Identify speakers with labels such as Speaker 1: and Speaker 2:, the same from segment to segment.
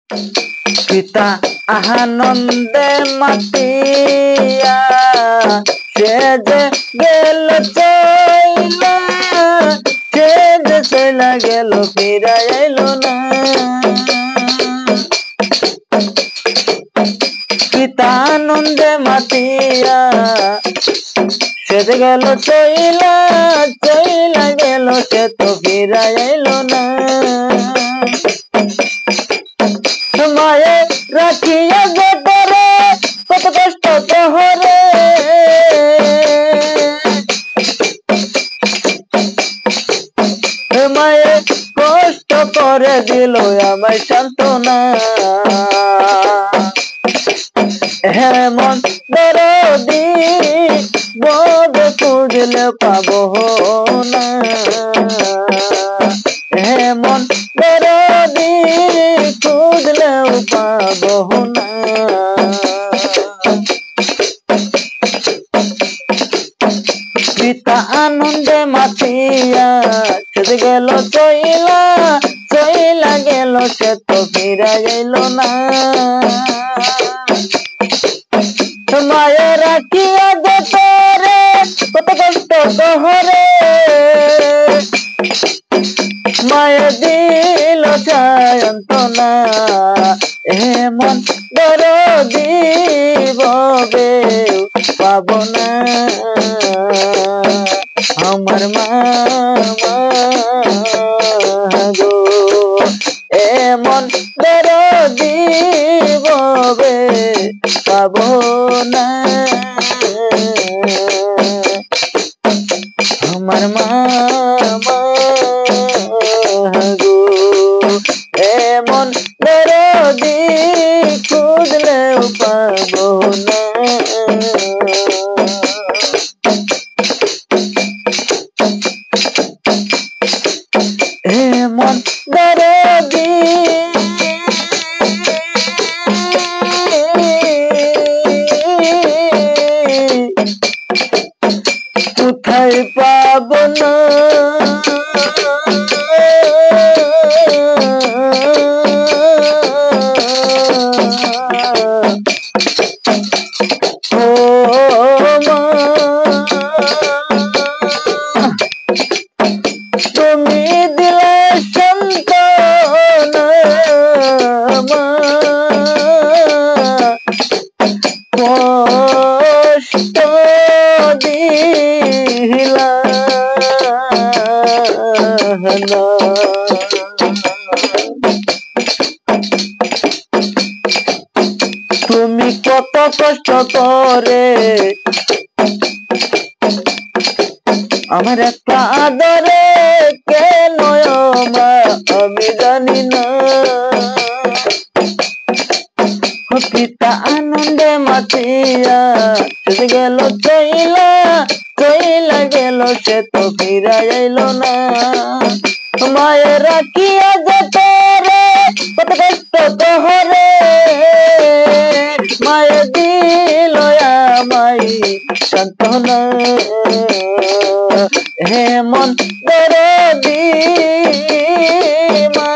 Speaker 1: পিতা আনন্দে মাতিয়া সে যে গেল চইলা, সে যে চইলা গেল ফিরা এলো না। পিতা আনন্দে মাতিয়া সে যে গেল চইলা, চইলা গেল সে তো ফিরা এলো না। মায়ে রাখিয়া গোটরে কত কষ্ট তোহরে, মায়ে কষ্ট করে দিল আমায় সান্ত্বনা। হেমন দরদি বদ খুঁজলে পাবো না, হেমন দরদি খুঁজলেও পাবো না। পিতা আনন্দে মাতিয়া সে গেল চইলা, চইলা গেল সে তো ফিরা গেল না। মায়ের রাখিয়া গোটরে কত কষ্ট তোহরে, মায়ের দিল সান্ত্বনা। এমন দরদি ববে পাবো না, আমার মা গো। এমন দরদি ববে পাবো না, আমার মা গো। এমন দরদি খুঁজলেও পাবো না। এমন দরদি কোথায় পাবো না, ও মা তুমি দিলে সান্ত্বনা, মা কষ্ট দিলা না। তুমি কত কষ্ট করে আমার একটা আদরে কেন মা আমি জানি না। পিতা আনন্দে মাতিয়া সে গেল চইলা, চইলা গেল সে তো ফিরা এলো না। মায়ের রাখিয়া গোটরে কত কষ্ট তোহরে, মায়ের দিল আমায় সান্ত্বনা। হেমন দরদি মা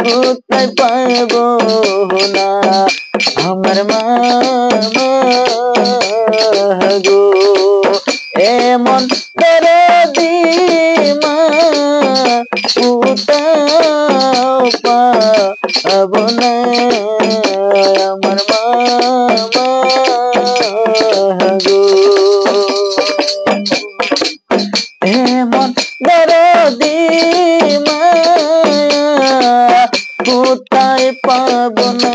Speaker 1: কোথায় পাবো না, আমার মা গো। এমন দরদি মা কোথাও পাবো না, আমার মা গো। এমন দরদি মা কোথায় পাবো না।